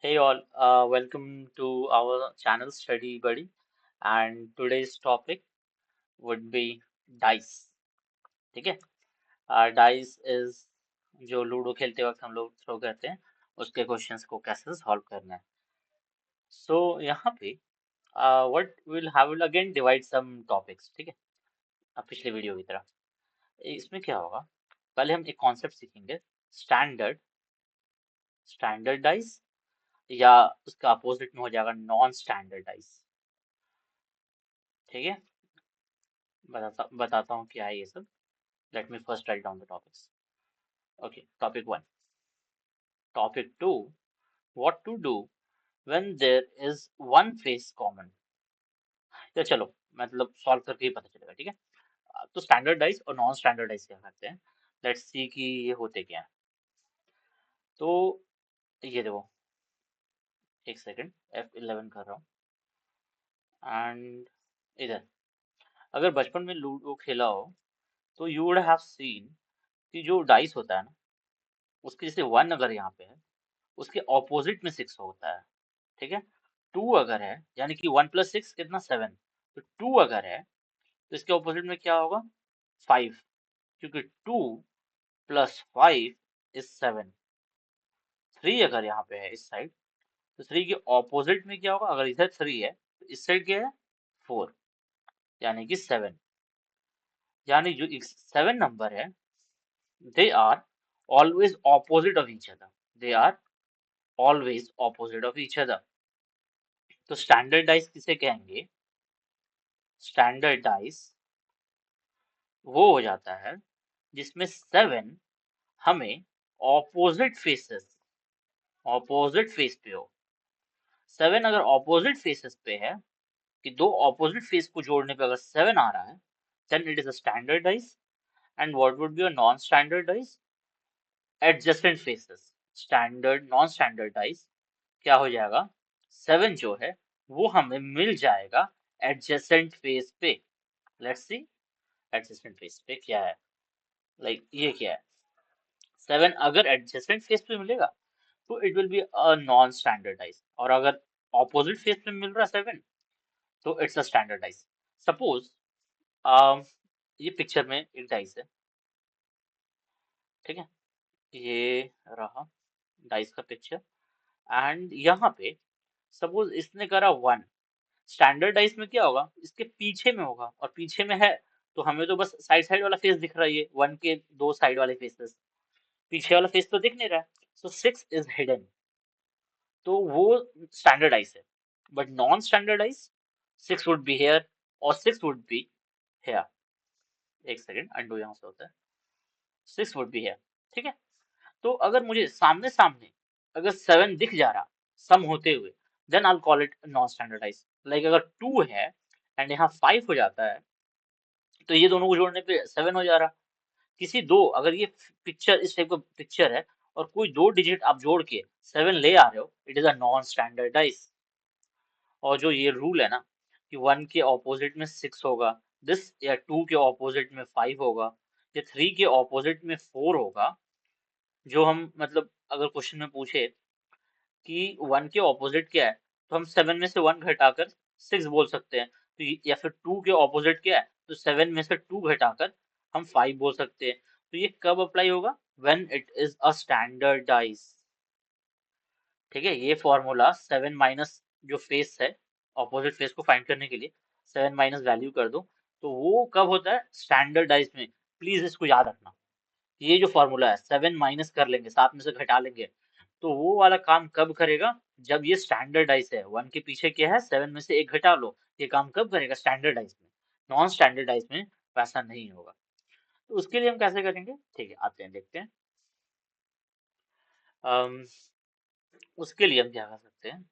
Hey all, welcome to our channel Study Buddy, and today's topic would be dice. ठीक है? Dice is जो ludo खेलते वक्त हम लोग थ्रो करते हैं उसके क्वेश्चंस को कैसे सॉल्व करना है. सो यहाँ पे what will have will again divide some topics. ठीक है? पिछले वीडियो की तरह इसमें क्या होगा, पहले हम एक कॉन्सेप्ट सीखेंगे. स्टैंडर्ड स्टैंडर्ड डाइस या उसका अपोजिट में हो जाएगा नॉन स्टैंडर्ड डाइस. ठीक है, बताता हूँ क्या है ये सब. Let me first write down the topics. Okay, topic 1. Topic 2. What to do when there is one face common. तो चलो, मतलब सॉल्व करके ही पता चलेगा. ठीक है, तो स्टैंडर्डाइज और नॉन स्टैंडर्डाइज क्या करते हैं. लेट्स सी कि ये होते क्या है. तो ये देखो, एक सेकंड, F11 कर रहा हूँ. एंड इधर अगर बचपन में लूडो खेला हो तो यू वुड हैव सीन कि जो डाइस होता है ना, उसके जैसे वन अगर यहाँ पे है, उसके ऑपोजिट में सिक्स होता है. ठीक है, टू अगर है यानी कि 1 + 6 कितना 7. तो टू अगर है तो इसके ऑपोजिट में क्या होगा 5, क्योंकि 2 + 5 = 7. 3 अगर यहाँ पे है इस साइड, तो 3 के ऑपोजिट में क्या होगा, अगर इधर 3 है तो इस साइड क्या है 4, यानी कि 7. यानी जो 7 नंबर है, they are always opposite of each other. They are always opposite of each other. तो स्टैंडर्डाइज किसे कहेंगे. स्टैंडर्डाइज वो हो जाता है जिसमें 7 हमें ऑपोजिट फेस पे हो. 7 अगर ऑपोजिट फेसेस पे है, कि दो ऑपोजिट फेस को जोड़ने पे अगर 7 आ रहा है, then it is a standardized. And what would be a non-standardized? Adjacent faces. Standard non standardize क्या हो जाएगा, 7 जो है वो हमें मिल जाएगा एडजेसेंट फेस पे. लेट्स सी एडजेसेंट फेस पे क्या है. ये क्या है, 7 अगर एडजेसेंट फेस पे मिलेगा तो it will be a non standardize, और अगर ऑपोजिट फेस पे मिल रहा 7 तो इट्स अ स्टैंडर्डाइज. सपोज ये पिक्चर में एक डाइस है. ठीक है, ये रहा डाइस का पिक्चर. एंड यहाँ पे सपोज इसने करा 1. स्टैंडर्डाइज में क्या होगा, इसके पीछे में होगा, और पीछे में है तो हमें तो बस साइड साइड वाला फेस दिख रहा है. ये 1 के दो साइड वाले फेसेस, पीछे वाला फेस तो दिख नहीं रहा है. सो 6 इज हिडन, तो वो स्टैंडर्डाइज है. But non standardize, 6 would be here और 6 वुड बी हेयर. एक सेकेंड, अंडू यहाँ से होता है. 6 वुड बी हेयर. ठीक है, तो अगर मुझे सामने सामने अगर 7 दिख जा रहा सम होते हुए, then I call it non standardize. अगर 2 है एंड यहाँ 5 हो जाता है, तो ये दोनों को जोड़ने पे 7 हो जा रहा. किसी दो, अगर ये पिक्चर इस टाइप का पिक्चर है और कोई दो डिजिट आप जोड़ के 7 ले आ रहे हो, it is a non standardize. और जो ये रूल है ना कि 1 के ऑपोजिट में 6 होगा, दिस या 2 के ऑपोजिट में 5 होगा, या 3 के ऑपोजिट में 4 होगा. जो हम मतलब अगर क्वेश्चन में पूछे कि 1 के ऑपोजिट क्या है, तो हम 7 में से 1 घटाकर 6 बोल सकते हैं. तो या फिर 2 के ऑपोजिट क्या है, तो 7 में से 2 घटाकर हम 5 बोल सकते हैं. तो ये कब अप्लाई होगा, when it is a standardize. ठीक है, ये फॉर्मूला 7 माइनस जो फेस है, ऑपोजिट फेस को फाइंड करने के लिए 7 माइनस वैल्यू कर दो, तो वो कब होता है, स्टैंडर्डाइज में. प्लीज इसको याद रखना. ये जो फॉर्मूला है 7 माइनस कर लेंगे, 7 में से घटा लेंगे, तो वो वाला काम कब करेगा, जब ये स्टैंडर्डाइज है. 1 के पीछे क्या है, 7 में से एक घटा लो. ये काम कब करेगा, स्टैंडर्डाइज में. नॉन स्टैंडर्डाइज में वैसा नहीं होगा. तो उसके लिए हम कैसे करेंगे, ठीक है आते हैं देखते हैं. अम, उसके लिए हम क्या कर सकते हैं.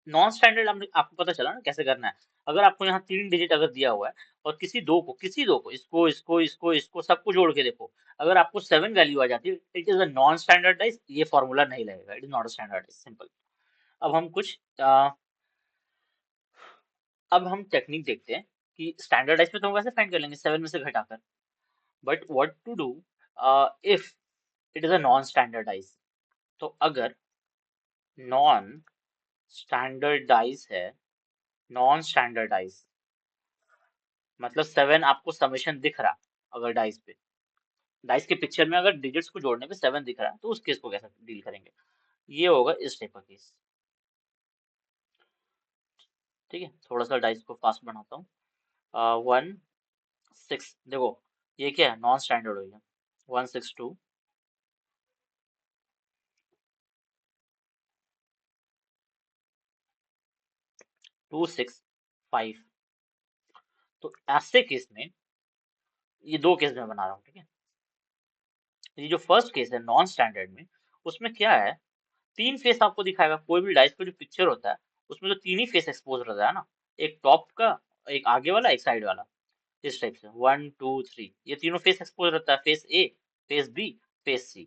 नॉन स्टैंडर्ड हमने आपको पता चला ना कैसे करना है. अगर आपको यहाँ 3 डिजिट अगर दिया हुआ है और किसी दो को इसको इसको इसको इसको सबको जोड़ के देखो, अगर आपको 7 वैल्यू आ जाती है, it is a non standardize. ये फॉर्मूला नहीं लगेगा, it is not a standardize. Simple. अब हम कुछ अब हम टेक्निक देखते हैं कि स्टैंडर्डाइज में तो हम वैसे फाइंड कर लेंगे 7 में से घटाकर. But what to do if it is a non standardize. तो अगर नॉन स्टैंडर्डाइज है, नॉन स्टैंडर्डाइज मतलब 7 आपको समेशन दिख रहा, अगर डाइस पे, डाइस के पिक्चर में अगर डिजिट्स को जोड़ने पे 7 दिख रहा है तो उस केस को कैसे डील करेंगे, ये होगा इस टाइप का केस। ठीक है, थोड़ा सा डाइस को फास्ट बनाता हूँ। 1 6, देखो ये क्या है, नॉन स्टैंडर्ड हो गया। 1 6 2, 2 6 5। तो ऐसे केस में, ये दो केस में बना रहा हूँ, ठीक है। ये जो फर्स्ट केस है नॉन स्टैंडर्ड में, उसमें क्या है, 3 फेस आपको दिखाएगा। कोई भी डाइस का जो पिक्चर होता है उसमें तो 3 ही फेस एक्सपोज रहता है ना, एक टॉप का, एक आगे वाला, एक साइड वाला, इस टाइप से 1 2 3, ये तीनों फेस एक्सपोज रहता है, फेस ए, फेस बी, फेस सी।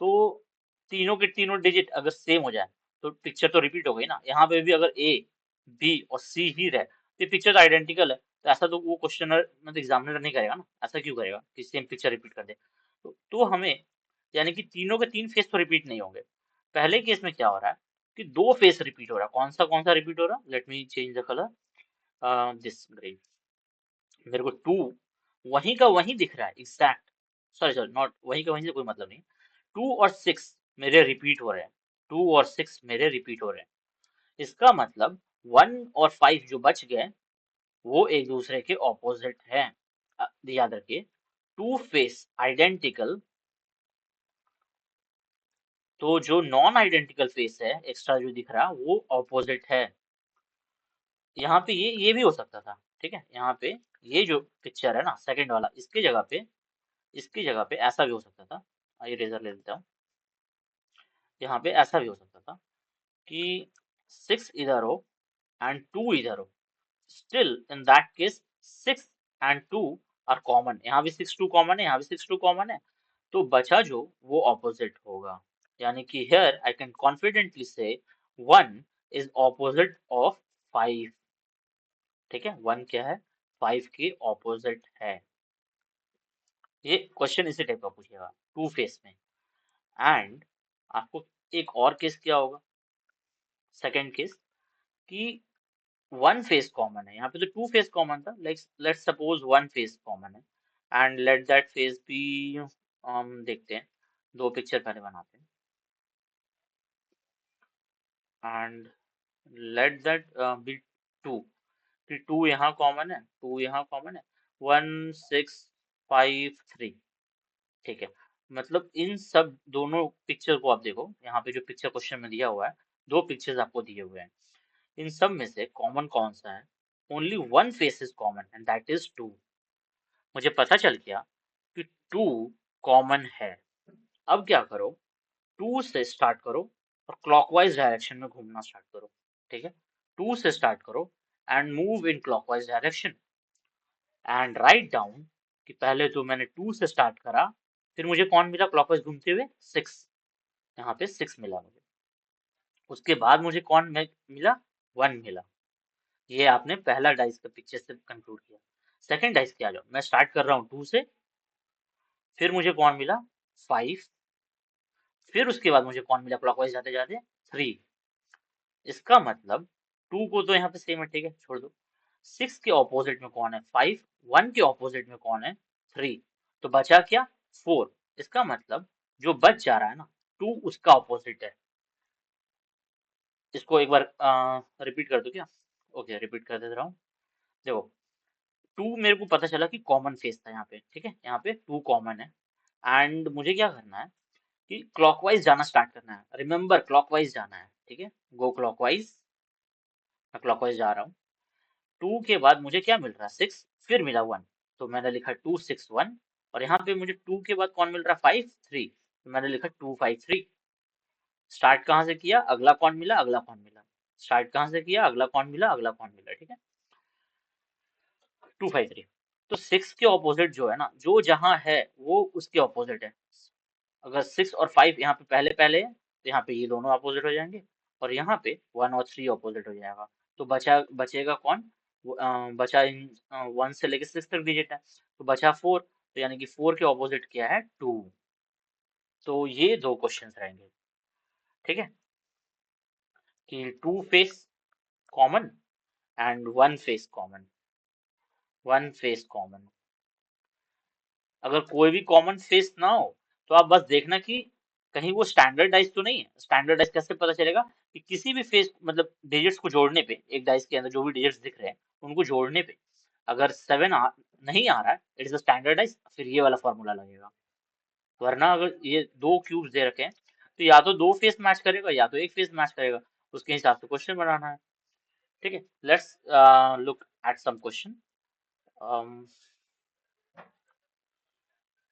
तो तीनों के तीनों डिजिट अगर सेम हो जाए तो पिक्चर तो रिपीट हो गई ना। यहाँ पे भी अगर ए, बी और सी ही रहे तो पिक्चर तो आइडेंटिकल है, तो ऐसा तो वो क्वेश्चनर मतलब एग्जामिनर नहीं करेगा ना, ऐसा क्यों करेगा कि सेम पिक्चर रिपीट कर दे। तो हमें, यानी कि तीनों के 3 फेस तो रिपीट नहीं होंगे। पहले केस में क्या हो रहा है कि 2 फेस रिपीट हो रहा है। कौन सा रिपीट हो रहा है, let me change the colour, this grey. मेरे को 2 वहीं का वहीं दिख रहा है एग्जैक्ट, सॉरी सॉरी, नॉट वहीं का वहीं से कोई मतलब नहीं। 2 और 6 मेरे रिपीट हो रहे हैं, 2 और 6 मेरे रिपीट हो रहे हैं। इसका मतलब 1 और 5 जो बच गए वो एक दूसरे के ऑपोजिट हैं। याद रखिए, 2 फेस आइडेंटिकल, तो जो नॉन आइडेंटिकल फेस है एक्स्ट्रा जो दिख रहा वो ऑपोजिट है। यहाँ पे ये भी हो सकता था, ठीक है। यहाँ पे ये जो पिक्चर है ना सेकंड वाला, इसकी जगह पे ऐसा भी हो सकता था। आइए इरेजर ले लेता हूँ। यहाँ पे ऐसा भी हो सकता था कि 6 इधर हो एंड 2 इधर हो। Still in that case 6 and 2 are common. यहाँ भी 6 2 कॉमन है, यहाँ भी 6 2 कॉमन है, तो बचा जो वो ऑपोजिट होगा। यानी कि हियर आई कैन कॉन्फिडेंटली से 1 इज ऑपोजिट ऑफ 5। ठीक है, 1 क्या है, 5 के ऑपोजिट है। ये क्वेश्चन इसी टाइप का पूछेगा 2 फेस में। एंड आपको एक और केस क्या होगा, सेकंड केस, कि 1 फेस कॉमन है। यहाँ पे तो 2 फेस कॉमन था, लेट्स सपोज 1 फेस कॉमन है and let that face be, हम देखते हैं, दो पिक्चर पहले बनाते हैं एंड लेट दैट बी 2, कि 2 यहाँ कॉमन है, 2 यहाँ कॉमन है, 1 6 5 3। ठीक है, मतलब इन सब दोनों पिक्चर को आप देखो, यहाँ पे जो पिक्चर क्वेश्चन में दिया हुआ है, दो पिक्चर्स आपको दिए हुए हैं, इन सब में से कॉमन कौन सा है, only 1 face is common and that is 2। मुझे पता चल गया कि 2 कॉमन है। अब क्या करो, 2 से स्टार्ट करो और क्लॉकवाइज डायरेक्शन में घूमना स्टार्ट करो। ठीक है, 2 से स्टार्ट करो and move in clockwise direction and write down, कि पहले तो मैंने 2 से स्टार्ट करा, फिर मुझे कौन मिला क्लॉकवाइज घूमते हुए, 6। यहाँ पे 6 मिला मुझे। उसके बाद मुझे कौन मिला, 1 मिला। ये आपने पहला डाइस का पिक्चर से कंक्लूड किया। सेकंड डाइस क्या, जाओ मैं स्टार्ट कर रहा हूँ 2 से, फिर मुझे कौन मिला, 5, फिर उसके बाद मुझे कौन मिला क्लॉकवाइज जाते जाते, 3। इसका मतलब 2 को तो यहाँ पे सेम है, ठीक है, छोड़ दो। 6 के ऑपोजिट में कौन है, 5। 1 के ऑपोजिट में कौन है, 3। तो बचा क्या, 4। इसका मतलब जो बच जा रहा है ना, 2 उसका ऑपोजिट है। इसको एक बार रिपीट कर दो क्या, ओके रिपीट कर देता हूँ। देखो, 2 मेरे को पता चला कि कॉमन फेस था यहाँ पे, ठीक है, यहाँ पे 2 कॉमन है। एंड मुझे क्या करना है कि क्लॉकवाइज जाना स्टार्ट करना है, रिमेंबर क्लॉकवाइज जाना है, ठीक है, गो क्लॉकवाइज। मैं क्लॉकवाइज जा रहा हूँ। 2 के बाद मुझे क्या मिल रहा है, 6, फिर मिला 1, तो मैंने लिखा 2 6 1। और यहाँ पे मुझे 2 के बाद कौन मिल रहा है, 5 3, तो मैंने लिखा 2 5 3। स्टार्ट कहाँ से किया, अगला कौन मिला, अगला कौन मिला, स्टार्ट कहाँ से किया, अगला कौन मिला, अगला कौन मिला, ठीक है, 2 5 3। तो 6 के ऑपोजिट जो है ना, जो जहाँ है वो उसके ऑपोजिट है। अगर 6 और 5 यहाँ पे पहले पहले है तो यहाँ पे ये दोनों अपोजिट हो जाएंगे, और यहाँ पे 1 और 3 अपोजिट हो जाएगा। तो बचेगा कौन, बचा इन 1 से लेके 6 तक डिजिट है, तो बचा 4। तो यानी कि 4 के ऑपोजिट क्या है, 2। तो ये दो क्वेश्चंस रहेंगे, ठीक है। कि 2 face common and 1 face common, 1 face common. अगर कोई भी कॉमन फेस ना हो तो आप बस देखना कि कहीं वो स्टैंडर्डाइज तो नहीं है। स्टैंडर्डाइज कैसे पता चलेगा? कि किसी भी फेस मतलब डिजिट्स को जोड़ने पे, एक डाइस के अंदर जो भी डिजिट्स दिख रहे हैं उनको जोड़ने पे अगर 7 नहीं आ रहा है, इट इज अ स्टैंडर्डाइज, फिर ये वाला फॉर्मूला लगेगा। वरना अगर ये दो क्यूब्स दे रखे हैं तो या तो दो फेस मैच करेगा या तो एक फेस मैच करेगा, उसके हिसाब से क्वेश्चन बनाना है। ठीक है, let's look at some question.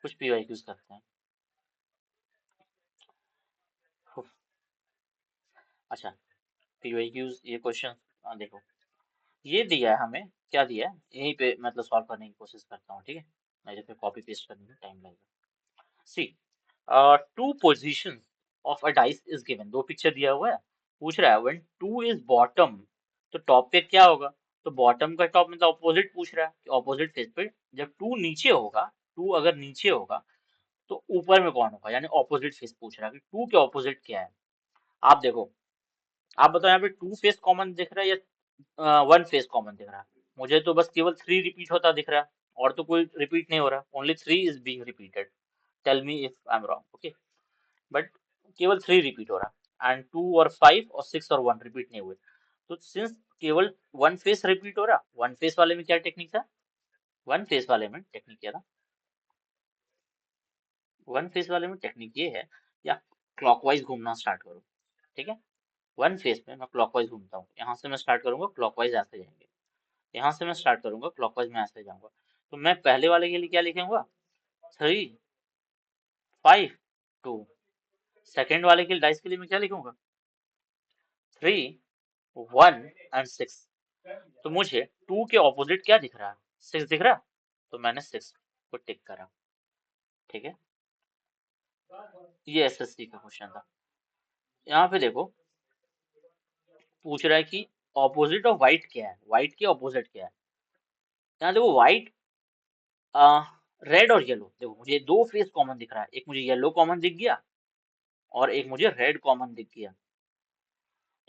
कुछ पीवाईक्यूज करते हैं। अच्छा, पीवाईक्यूज ये क्वेश्चन देखो, ये दिया है हमें, क्या दिया है यहीं पे मतलब सॉल्व करने की कोशिश करता हूँ। ठीक है, मेरे पे कॉपी पेस्ट करने में टाइम लगेगा। See, two position of a dice is given, दो पिक्चर दिया हुआ है, पूछ रहा है व्हेन टू इज बॉटम, तो टॉप पे क्या होगा? तो बॉटम का टॉप मतलब ऑपोजिट पूछ रहा है कि ऑपोजिट फेस पे जब टू नीचे होगा, टू अगर नीचे होगा तो ऊपर में कौन होगा, यानी ऑपोजिट फेस पूछ रहा है कि टू के ऑपोजिट क्या है। आप देखो, आप बताओ यहाँ पे टू फेस कॉमन दिख रहा है या वन फेस कॉमन दिख रहा है? मुझे तो बस केवल थ्री रिपीट होता दिख रहा है और तो कोई रिपीट नहीं हो रहा, only three is being repeated. Tell me if I am wrong, okay. But केवल थ्री रिपीट हो रहा है एंड टू और फाइव और सिक्स और वन रिपीट नहीं हुए। तो सिंस केवल वन फेस रिपीट हो रहा, वन फेस वाले में क्या टेक्निक था? वन फेस वाले में टेक्निक क्या था? वन फेस वाले में टेक्निक ये है, या क्लॉकवाइज घूमना स्टार्ट करो। ठीक है, वन फेस में मैं क्लॉकवाइज घूमता हूँ, यहाँ से मैं स्टार्ट करूंगा क्लॉकवाइज ऐसे जाएंगे, यहाँ से मैं स्टार्ट करूंगा क्लॉकवाइज में ऐसे जाऊंगा। तो मैं पहले वाले के लिए क्या लिखूंगा? Three, five, to. सेकेंड वाले के लिए डाइस के लिए मैं क्या लिखूंगा? Three, one and six. तो मुझे टू के ऑपोजिट क्या दिख रहा है? सिक्स दिख रहा, तो मैंने सिक्स को टिक करा। ठीक है, ये एसएससी का क्वेश्चन था। यहाँ पे देखो, पूछ रहा है कि ऑपोजिट ऑफ व्हाइट क्या है, व्हाइट के ऑपोजिट क्या है। यहाँ देखो व्हाइट, रेड और येलो, देखो मुझे दो फेस कॉमन दिख रहा है, एक मुझे येलो कॉमन दिख गया और एक मुझे रेड कॉमन दिख गया।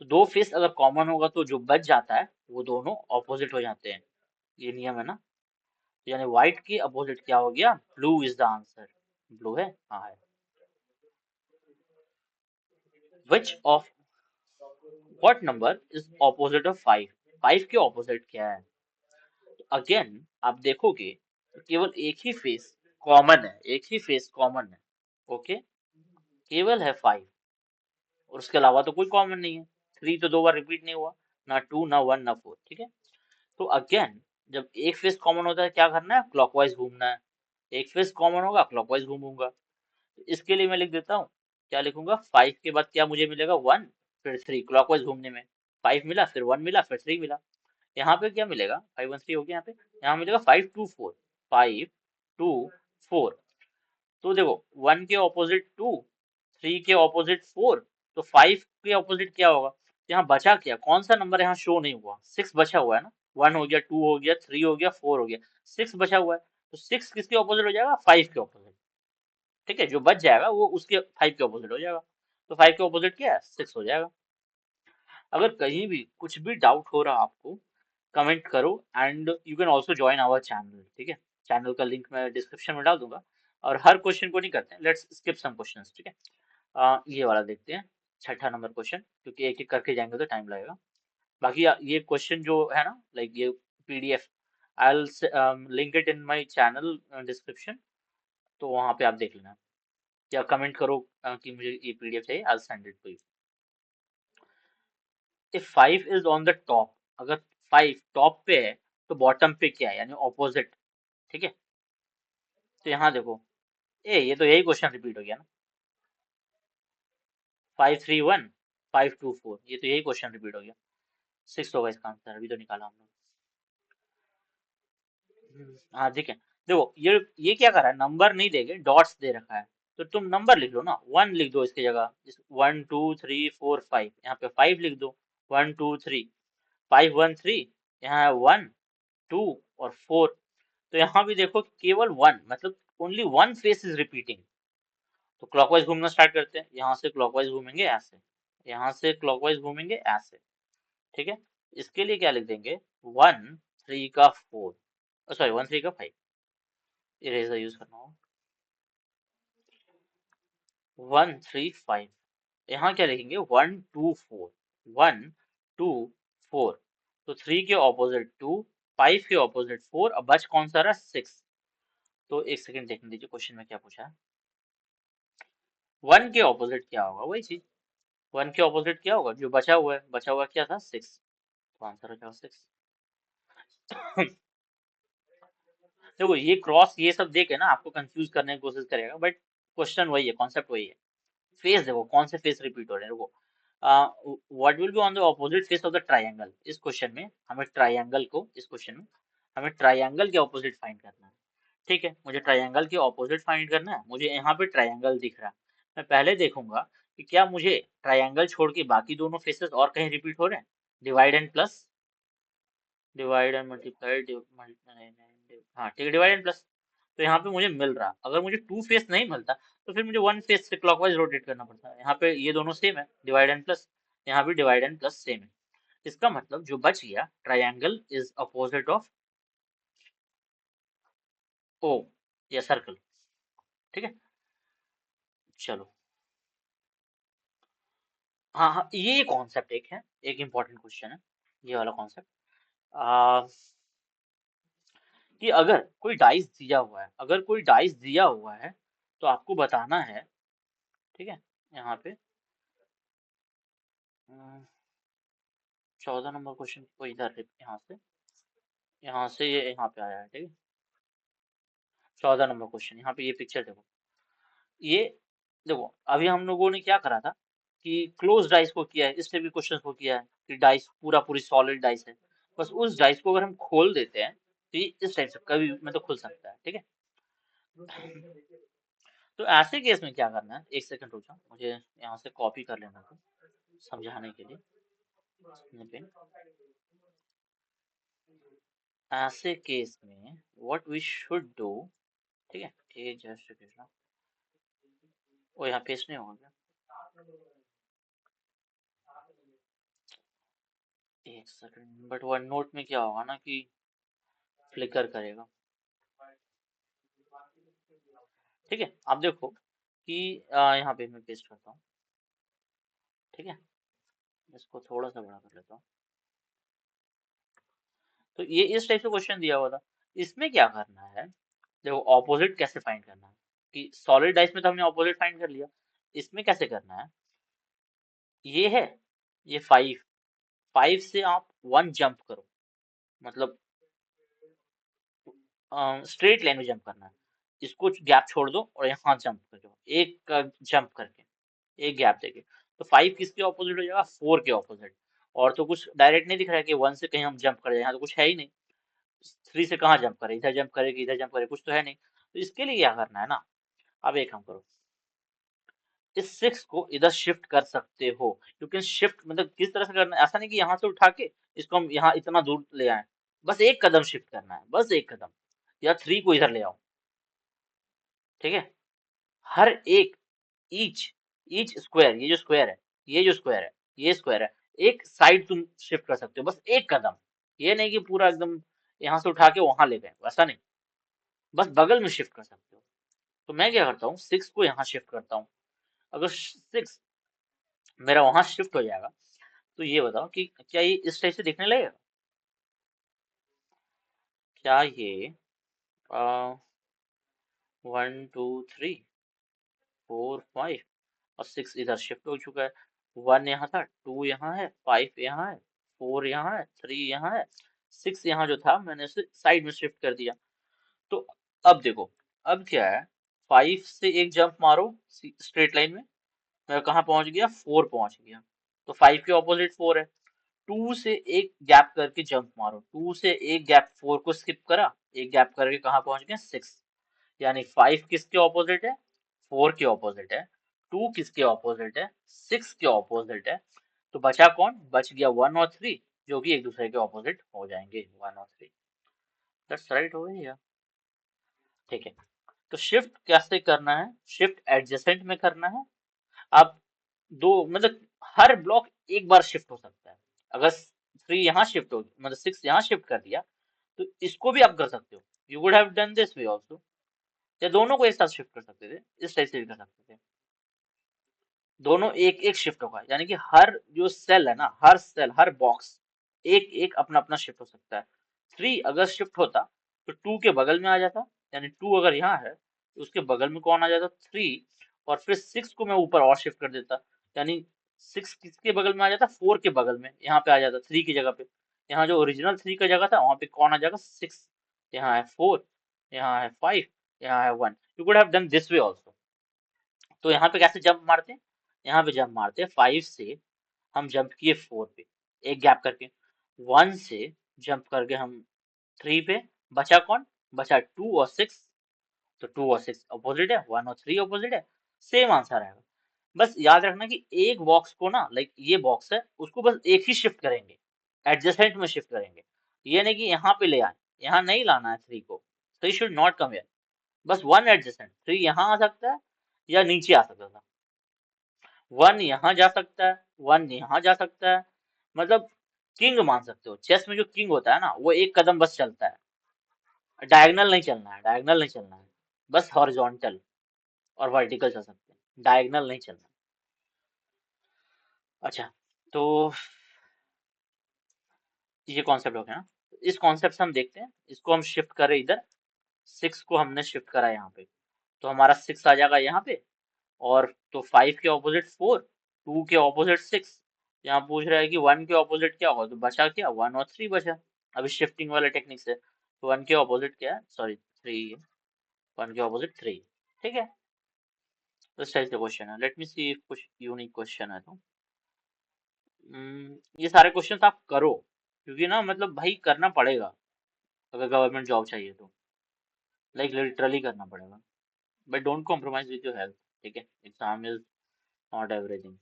तो दो फेस अगर कॉमन होगा तो जो बच जाता है वो दोनों ऑपोजिट हो जाते हैं, ये नियम है ना। यानी व्हाइट की अपोजिट क्या हो गया? Blue is the answer. Blue है, हाँ है। Which of what number is opposite of five, five के ऑपोजिट क्या है? अगेन आप देखोगे तो केवल एक ही फेस कॉमन है, एक ही फेस कॉमन है, ओके, केवल है फाइव, और उसके अलावा तो कोई कॉमन नहीं है। थ्री तो दो बार रिपीट नहीं हुआ, ना टू ना वन ना फोर। ठीक है, तो अगेन जब एक फेस कॉमन होता है क्या करना है? क्लॉकवाइज घूमना है। एक फेस कॉमन होगा क्लॉकवाइज घूमूंगा। तो इसके लिए मैं लिख देता हूँ, क्या लिखूंगा? फाइव के बाद क्या मुझे मिलेगा? वन, फिर थ्री, क्लॉकवाइज घूमने में फाइव मिला, फिर वन मिला, फिर थ्री मिला। यहाँ पे क्या मिलेगा? फाइव वन थ्री हो गया, यहाँ पे यहाँ मिलेगा five two four, five two four. तो देखो वन के ऑपोजिट टू, थ्री के ऑपोजिट फोर, तो फाइव के ऑपोजिट क्या होगा? यहाँ बचा क्या, कौन सा नंबर यहाँ शो नहीं हुआ? सिक्स बचा हुआ है ना, वन हो गया, टू हो गया, थ्री हो गया, फोर हो गया, सिक्स बचा हुआ है। तो सिक्स किसके ऑपोजिट हो जाएगा? फाइव के ऑपोजिट। ठीक है, जो बच जाएगा वो उसके फाइव के ऑपोजिट हो जाएगा। तो फाइव के ऑपोजिट क्या है? सिक्स हो जाएगा। अगर कहीं भी कुछ भी डाउट हो रहा आपको, कमेंट करो and you can also join our channel. ठीक है, चैनल का लिंक मैं डिस्क्रिप्शन में डाल दूंगा। और हर क्वेश्चन को नहीं करते हैं, लेट्स स्किप सम क्वेश्चंस। ठीक है, ये वाला देखते हैं, छठा नंबर क्वेश्चन, क्योंकि एक एक करके जाएंगे तो टाइम लगेगा। बाकी ये क्वेश्चन जो है ना, लाइक ये PDF, I will link it in my channel description, तो वहां पे आप देख लेना, या कमेंट करो कि मुझे ये पीडीएफ चाहिए, I will send it to you. If five is on the top, अगर फाइव टॉप पे है तो बॉटम पे क्या है, यानी ऑपोजिट। ठीक है, तो यहाँ देखो, ये तो यही क्वेश्चन रिपीट हो गया ना, five three one, five two four, ये तो यही क्वेश्चन रिपीट हो गया। सिक्स होगा इसका आंसर, अभी तो निकाला हमने। हाँ ठीक है, देखो ये क्या कर रहा है, नंबर नहीं देके डॉट्स दे रखा है, तो तुम नंबर लिख लो ना, वन लिख दो इसकी जगह, one two three four five, यहाँ पे फाइव लिख दो, one two three, five one three, यहाँ है वन टू और फोर। तो यहाँ भी देखो केवल वन, मतलब only one face is repeating. तो क्लॉकवाइज घूमना स्टार्ट करते हैं, यहाँ से क्लॉकवाइज घूमेंगे ऐसे, यहाँ से क्लॉकवाइज घूमेंगे ऐसे, ठीक है। इसके लिए क्या लिख देंगे, 1 3 का 4, सॉरी 1 3 का 5, इरेजर यूज करना होगा, 1 3 5। यहाँ क्या लिखेंगे, 1 2 4, 1 2 4, तो 3 के ऑपोजिट 2, 5 के ऑपोजिट 4, अब बच कौन सा रहा, 6। तो एक सेकंड देखने दीजिए क्वेश्चन में क्या पूछा है। 1 के ऑपोजिट क्या होगा, वही चीज, 1 के ऑपोजिट क्या होगा, जो बचा हुआ है, बचा हुआ क्या था, 6, तो आंसर हो जाएगा 6। देखो ये क्रॉस ये सब देखे ना आपको कंफ्यूज करने की कोशिश करेगा, बट क्वेश्चन वही है, कॉन्सेप्ट वही है। फेस देखो कौन से फेस रिपीट हो रहे हैं, देखो what will be on the opposite face of the triangle, इस क्वेश्चन में हमें ट्रायंगल को, इस क्वेश्चन में हमें ट्रायंगल के ऑपोजिट फाइंड करना है, ठीक है। मुझे ट्रायंगल के ऑपोजिट फाइंड करना है, मुझे यहाँ पे ट्रायंगल दिख रहा है, मैं पहले देखूंगा कि क्या मुझे ट्रायंगल छोड़ के बाकी दोनों फेसेस और कहीं रिपीट हो रहे हैं, divide and plus, divide and multiply, हाँ ठीक है, डिवाइड एंड प्लस। तो यहाँ पे मुझे मिल रहा, अगर मुझे 2 फेस नहीं मिलता तो फिर मुझे 1 फेस से क्लॉकवाइज रोटेट करना पड़ता है। यहाँ पे ये दोनों सेम है, डिवाइड एंड प्लस, यहाँ भी डिवाइड एंड प्लस सेम है। इसका मतलब जो बच गया, triangle is opposite of O या सर्कल, ठीक है। चलो, हाँ हाँ, ये कॉन्सेप्ट एक है, एक इंपॉर्टेंट क्वेश्चन है ये वाला कॉन्सेप्ट, कि अगर कोई डाइस दिया हुआ है, अगर कोई डाइस दिया हुआ है तो आपको बताना है, ठीक है। यहाँ पे 14 नंबर क्वेश्चन को इधर यहाँ से ये यहाँ पे आया है, ठीक है। 14 नंबर क्वेश्चन, यहाँ पे ये पिक्चर देखो, ये देखो अभी हम लोगों ने क्या करा था कि क्लोज डाइस को किया है, इस टाइप के क्वेश्चन को किया है कि डाइस पूरा पूरी सॉलिड डाइस है, बस उस डाइस को अगर हम खोल देते हैं तो ये इस टाइप से कभी मतलब खुल सकता है, ठीक है। तो ऐसे केस में क्या करना है, एक सेकंड रुक जाओ, मुझे यहाँ से कॉपी कर लेना था समझाने के लिए, स्निपिंग। ऐसे केस में व्हाट वी शुड डू, ठीक है, ये जस्ट कृष्णा, ओ यहाँ पेस्ट नहीं होगा क्या, एक सेकंड, बट वन नोट में क्या होगा ना कि फ्लिकर करेगा, ठीक है। आप देखो कि यहाँ पे मैं पेस्ट करता हूँ, ठीक है, इसको थोड़ा सा बड़ा कर लेता हूँ। तो ये इस टाइप से क्वेश्चन दिया हुआ था, इसमें क्या करना है, देखो ऑपोजिट कैसे फाइंड करना है, कि सॉलिड डाइस में तो हमने ऑपोजिट फाइंड कर लिया, इसमें कैसे करना है, ये है, ये 5, 5 से आप 1 जंप करो, मतलब स्ट्रेट लाइन में जंप करना है, इसको गैप छोड़ दो और यहाँ जंप करो, एक जंप करके, एक गैप देके, तो 5 किसके ऑपोजिट हो जाएगा, 4 के ऑपोजिट। और तो कुछ डायरेक्ट नहीं दिख रहा है कि 1 से कहीं हम जंप करें, यहाँ तो कुछ है ही नहीं, 3 से कहाँ जंप करें, इधर जंप करे कि इधर जंप करे, कुछ तो है नहीं। तो इसके लिए क्या करना है ना, अब एक काम करो, इस 6 को इधर शिफ्ट कर सकते हो, क्योंकि शिफ्ट मतलब किस तरह से करना है, ऐसा नहीं कि यहाँ से उठा के इसको हम यहाँ इतना दूर ले आए, बस एक कदम शिफ्ट करना है, बस एक कदम, या 3 को इधर ले आओ, ठीक है। हर एक, ईच ईच स्क्वायर, ये जो स्क्वायर है, ये जो स्क्वायर है, ये स्क्वायर है, एक साइड तुम शिफ्ट कर सकते हो, बस एक कदम, ये नहीं कि पूरा एकदम यहाँ से उठा के वहां ले गए, वैसा नहीं, बस बगल में शिफ्ट कर सकते हो। तो मैं क्या करता हूँ, 6 को यहाँ शिफ्ट करता हूँ, अगर 6 मेरा वहां शिफ्ट हो जाएगा, तो ये बताओ कि क्या ये इस टाइप से दिखने लगेगा, क्या ये 1 2 3 4 5 और 6 इधर शिफ्ट हो चुका है, 1 यहाँ था, 2 यहाँ है, 5 यहाँ है, 4 यहाँ है, 3 यहाँ है, 6 यहाँ जो था मैंने उसे साइड में शिफ्ट कर दिया। तो अब देखो, अब क्या है, 5 से एक जंप मारो स्ट्रेट लाइन में, मैं कहाँ पहुंच गया, 4 पहुंच गया, तो 5 के ऑपोजिट 4 है। 2 से एक गैप करके जंप मारो, 2 से एक गैप, 4 को स्किप करा, एक गैप करके कहाँ पहुंच गया, 6, यानी 5 किसके ऑपोजिट है, 4 के ऑपोजिट है, 2 किसके ऑपोजिट है, 6 के ऑपोजिट है, तो बचा कौन, बच गया 1 और 3, जो कि एक दूसरे के ऑपोजिट हो जाएंगे, 1 और 3, दैट्स राइट हो गया, ठीक है। तो शिफ्ट कैसे करना है, शिफ्ट एडजेसेंट में करना है, आप दो मतलब हर ब्लॉक एक बार शिफ्ट हो सकता है। अगर 3 यहाँ शिफ्ट हो, मतलब 6 यहाँ शिफ्ट कर दिया, तो इसको भी आप कर सकते हो। You would have done this way also, या दोनों को एक साथ शिफ्ट कर सकते थे, इस टाइप से भी कर सकते थे। दोनों एक एक शिफ्ट होगा, यानी कि हर जो सेल है ना, हर सेल, हर बॉक्स एक एक अपना अपना शिफ्ट हो सकता है। 3 अगर शिफ्ट होता तो 2 के बगल में आ जाता, यानी 2 अगर यहाँ है तो उसके बगल में कौन आ जाता, 3। और फिर 6 को मैं ऊपर और शिफ्ट कर देता, यानी 6 किसके बगल में आ जाता, 4 के बगल में, यहाँ पे आ जाता 3 की जगह पे। यहाँ जो ओरिजिनल 3 का जगह था वहां पे कौन आ जाएगा, 6। यहाँ है 4, यहाँ है 5, यहाँ है 1। You could have done this way also. तो यहाँ पे कैसे जंप मारते हैं, यहाँ पे जंप मारते हैं 5 से, हम जंप किए 4 पे, एक गैप करके। 1 से जंप करके हम 3 पे, बचा कौन, बचा 2 और 6। तो 2 और 6 अपोजिट है, 1 और 3 अपोजिट है, सेम आंसर आएगा। बस याद रखना कि एक बॉक्स को ना, लाइक ये बॉक्स है, उसको बस एक ही शिफ्ट करेंगे, एडजेसेंट में शिफ्ट करेंगे। ये नहीं कि यहाँ पे ले आए, यहाँ नहीं लाना है 3 को, 3 शुड नॉट कम हियर। बस 1 एडजेसेंट, 3 यहाँ आ सकता है या नीचे आ सकता था, 1 यहाँ जा सकता है, 1 यहाँ जा सकता है। मतलब किंग मान सकते हो, चेस में जो किंग होता है ना, वो एक कदम बस चलता है, डायगोनल नहीं चलना है, डायगोनल नहीं चलना है, बस हॉरिजॉन्टल और वर्टिकल चल सकते हैं, डायगोनल नहीं चलना। अच्छा, तो ये कॉन्सेप्ट हो गया ना। इस कॉन्सेप्ट से हम देखते हैं, इसको हम शिफ्ट करें इधर, 6 को हमने शिफ्ट करा यहाँ पे, तो हमारा 6 आ जाएगा यहाँ पे। और तो 5 के ऑपोजिट 4, 2 के ऑपोजिट 6। यहाँ पूछ रहा है कि 1 के ऑपोजिट क्या होगा, तो बचा क्या, 1 और 3 बचा। अभी शिफ्टिंग वाले टेक्निक से, तो 1 के ऑपोजिट क्या है, सॉरी 3 है, 1 के ऑपोजिट 3। ठीक है, तो इस टाइप से क्वेश्चन है। लेट मी सी कुछ यूनिक क्वेश्चन है तो। ये सारे क्वेश्चन आप करो, क्योंकि ना मतलब भाई करना पड़ेगा, अगर गवर्नमेंट जॉब चाहिए तो, लाइक लिटरली करना पड़ेगा। But don't compromise with your health, ठीक है, exam is not everything.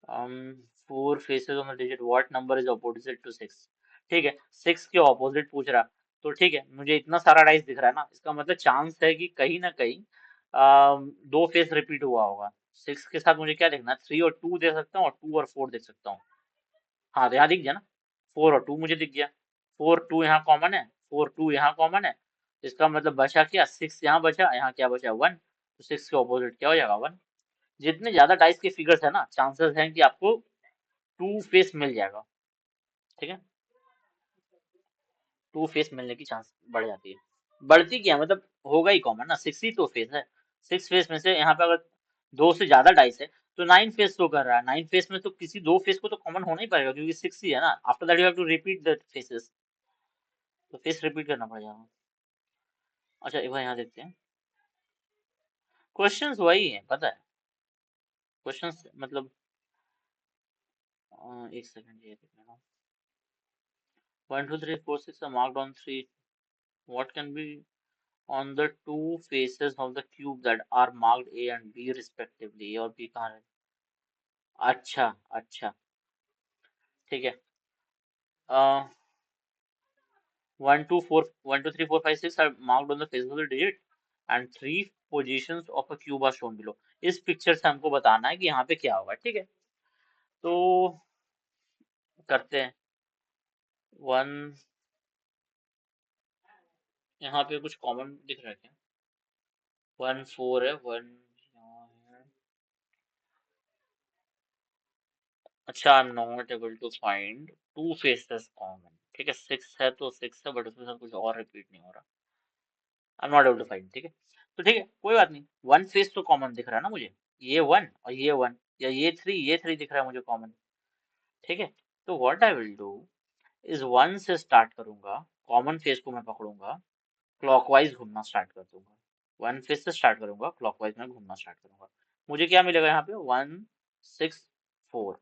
um 4 faces on the digit, what number is opposite to 6? ठीक है, 6 के ऑपोजिट पूछ रहा, तो ठीक है, मुझे इतना सारा डाइस दिख रहा है ना, इसका मतलब चांस है कि कहीं ना कहीं दो फेस रिपीट हुआ होगा। 6 के साथ मुझे क्या देखना है, 3 और 2 देख सकता हूँ, और 2 और 4 देख सकता हूँ। हाँ, तो यहाँ दिख गया ना, 4 और 2 मुझे दिख गया, 4 2 यहाँ कॉमन है, 4 2 यहाँ कॉमन है, इसका मतलब बचा क्या, 6 यहाँ बचा, यहाँ क्या बचा, 1। तो 6 के ऑपोजिट क्या हो जाएगा, 1। जितने ज्यादा डाइस के फिगर्स है ना, चांसेस हैं कि आपको 2 फेस मिल जाएगा। ठीक है, 2 फेस मिलने की चांस बढ़ जाती है। बढ़ती क्या, मतलब होगा ही कॉमन ना, 6 ही तो फेस है। 6 फेस में से यहाँ पे अगर 2 से ज्यादा डाइस है, तो 9 फेस शो कर रहा है, 9 फेस में तो किसी 2 फेस को तो कॉमन होना ही पड़ेगा, क्योंकि 6 ही है ना। After that you have to repeat the faces, तो फेस रिपीट करना पड़ जाएगा। अच्छा, एक बार यहाँ देखते हैं, क्वेश्चंस वही है पता है, क्वेश्चंस मतलब एक सेकंड ये देख लेना। 1 2 3 4 6 are marked on 3, what can be on the 2 faces of the cube that are marked A and B respectively? A और B कहाँ है, अच्छा अच्छा, ठीक है। 1 2 3 4 5 6 are marked on the faces of the digit and 3 positions of a cube are shown below। इस picture से हमको बताना है कि यहाँ पे क्या होगा, ठीक है। तो करते हैं, 1, यहाँ पे कुछ कॉमन दिख रहा है क्या, 1 4 है, 1 यहाँ है। अच्छा, I am not able to find 2 faces common, ठीक है, 6 है तो 6 है, बट उसके साथ कुछ और रिपीट नहीं हो रहा, I am not able to find, ठीक है। तो ठीक है, कोई बात नहीं, 1 फेस तो कॉमन दिख रहा है ना मुझे, ये 1 और ये 1, या ये 3 दिख रहा है मुझे कॉमन, ठीक है। तो what I will do is 1 से स्टार्ट करूंगा, कॉमन फेस को मैं पकड़ूंगा, क्लॉकवाइज घूमना स्टार्ट कर दूंगा। 1 फेस से स्टार्ट करूंगा, क्लॉकवाइज में घूमना स्टार्ट करूंगा। मुझे क्या मिलेगा यहाँ पे, 1 6 4,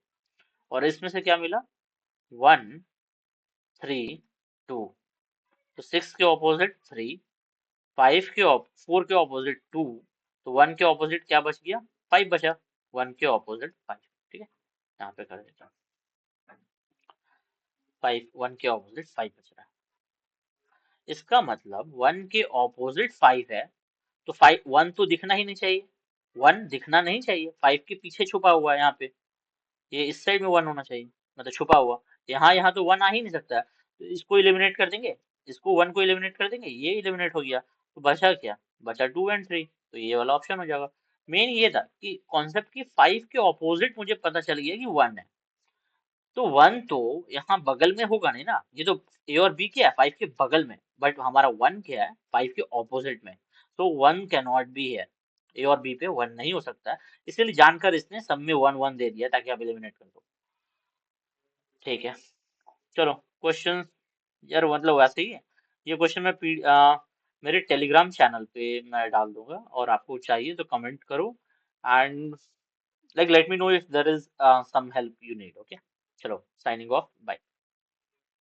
और इसमें से क्या मिला, 1 3 2। तो 6 के ऑपोजिट 3, 4 के ऑपोजिट 2, तो 1 के ऑपोजिट क्या बच गया, 5 बचा, 1 के ऑपोजिट 5, ठीक है। यहाँ पे कर देता हूँ 5, 1 के ऑपोजिट 5 बच रहा है। इसका मतलब 1 के ऑपोजिट 5 है, तो 5 1 तो दिखना ही नहीं चाहिए, 1 दिखना नहीं चाहिए, 5 के पीछे छुपा हुआ है यहाँ पे, ये इस साइड में 1 होना चाहिए, मतलब छुपा हुआ। यहाँ यहाँ तो 1 आ ही नहीं सकता है, तो इसको एलिमिनेट कर देंगे, इसको 1 को एलिमिनेट कर देंगे, ये एलिमिनेट हो गया, तो बचा क्या, बचा 2 एंड 3, तो ये वाला ऑप्शन हो जाएगा। मेन ये था कि कॉन्सेप्ट की 5 के ऑपोजिट मुझे पता चल गया कि 1 है, तो 1 तो यहाँ बगल में होगा नहीं ना, ये तो ए और बी क्या है, 5 के बगल में, बट हमारा 1 क्या है, 5 के ऑपोजिट में, तो 1 कैन नॉट बी है, ए और बी पे 1 नहीं हो सकता है, इसलिए जानकर इसने सब में 1 1 दे दिया ताकि आप एलिमिनेट कर दो। ठीक है, चलो क्वेश्चन, यार मतलब वैसे ही है, ये क्वेश्चन मैं मेरे टेलीग्राम चैनल पे मैं डाल दूंगा, और आपको चाहिए तो कमेंट करो, and like let me know if there is some help you need, okay. चलो, साइनिंग ऑफ, बाय।